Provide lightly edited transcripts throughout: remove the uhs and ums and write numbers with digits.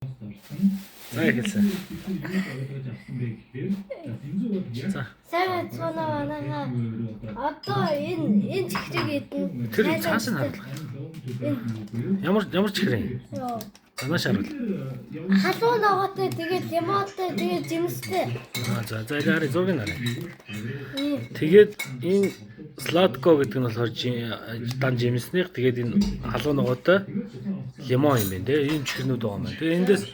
За ихэлсэн. За. Сайн цаанаа манайхаа одоо энэ чихрийг идэн. Тэр цааш нь харлах. Ямар чихрээ? Танаас харуул. Халуун ногоотой тэгээд лимонтой тэгээд жимстэй. За яарэ зургийг харъя. Тэгээд энэ сладко гэдэг нь болохоор дан жимснийх тэгээд энэ халуун ногоотой лимон юм байна те. Энэ чихрнүүд байгаа юм байна. Тэгээд эндээс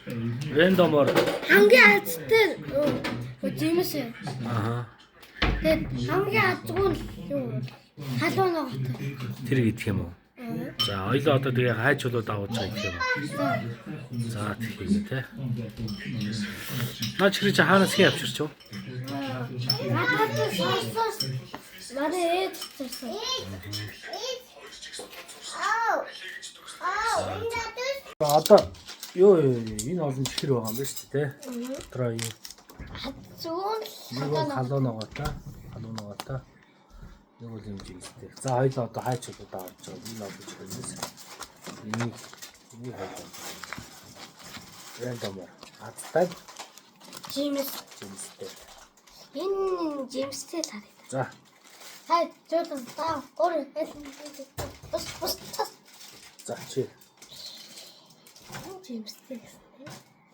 рандомор хамгийн азтай жимс. Аха. Тэгээд хамгийн азгүй нь юу? Халуун ногоотой. Тэр идэх юм уу? За ойлоо одоо тэгээ хайч болоо давууж байгаа гэх юм. За тийм те. Наач хэрэг хаанаас хий авчирч юу? Надад соос марээ чирсэн. Одоо юу энэ олон чихэр байгаа юм байна шүү дээ те. Дотроо юм. Зүүн Халуун ногоотой. Нэг бол юм жимстэй. За хоёлоо одоо хайч болоо давууж байгаа. Энэ олон чихэрээс. Энийг хоёлоо. Рандомор. Азтай жимстэй. Энэ жимстэй тарих. За. Хай жодон таа гори бус. За чи. Жимстэй.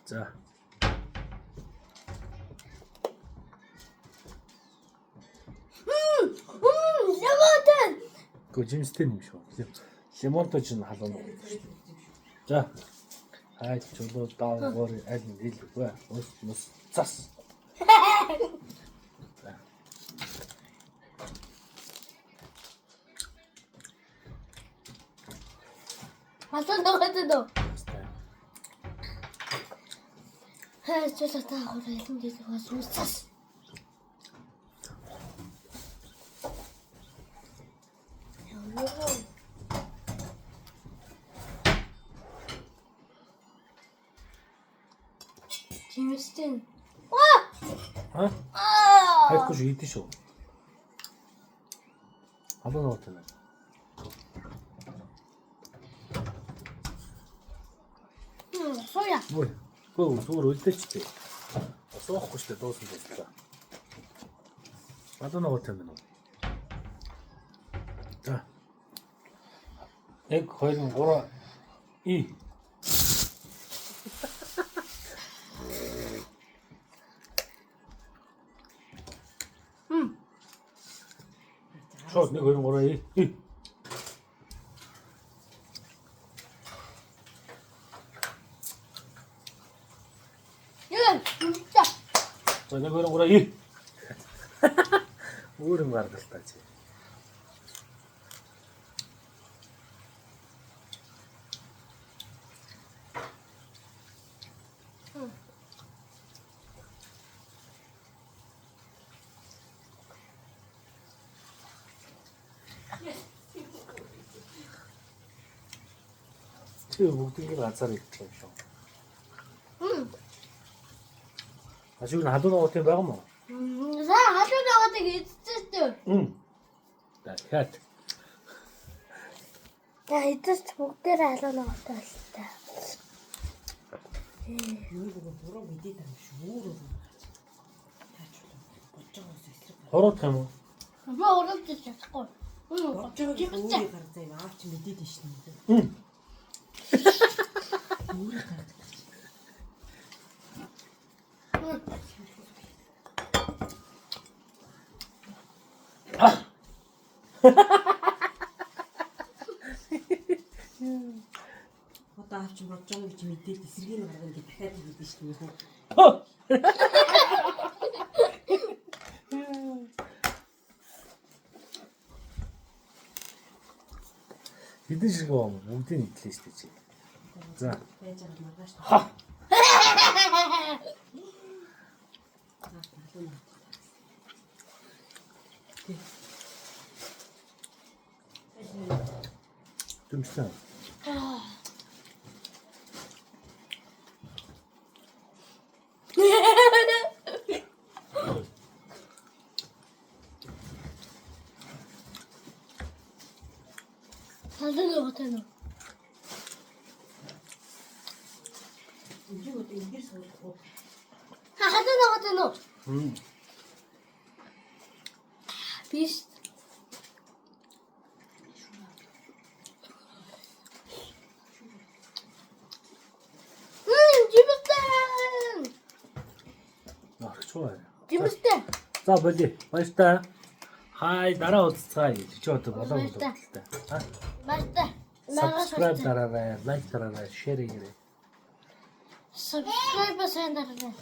За. Лимонтой. Гү жимстэй юм шүү. Лимонтой ч халуун уу. За. Хайч чулуу даавар аль нь хэлгүй. Ус цас. Халуун ногоотой дөө. Хай чулуу даавар аль нь хэлгүй. Ус цас. Жимстэй. Ха? Хайхгүй шүү идэж шүү. Халуун ногоотой байна. Соя. Гүү зүгээр үлдээч тээ. Суухгүй шүү дээ дуусан дээ. Халуун ногоотой байна уу? За. 1 2 3 и Шот 1 2 3 и. Яа, За 1 2 3 и. Өөр юм гаргалтай чи. Чи бүгдийг ганцаар идэх юм шүү. Ашиг нь халуун ногоотой байгаа мó? За халуун ногоотойг идчихсэн. Дахиад. За идэж бүгдээр халуун ногоотой болтой. Нөгөө буруу мэдээд байгаа шүү. Өөрөө бодож байгаас эсрэг. Хороодох юм уу? Би уралж чадахгүй. Бодож байгаа өөрөө гаргацаа юм аавч мэдээд нь шнэ. Өөрөө гаргацаа. Одоо аавч бодож байгаа гэж мэдээд эсрэг нь гаргана гэж дахиад хэлдэг шнэ. Хэдэн шиг байгаа юм? Бүгдийг идлээ шүү дээ чи. За. Байж байгаа маргааш. Дүмсэн. Халуун ногоотой нөө. тийм үү эндээс суулгах. Халуун ногоод байна уу? Биш. Жимстэй. Аргач бай. Жимстэй. За болий. Баяртай. Хай дараа уулзцаая. Чи одоо болоо болоо. Баяртай. Subscribe дараарай, лайк дараарай, share хийгээрэй. Subscribe сайн дараарай.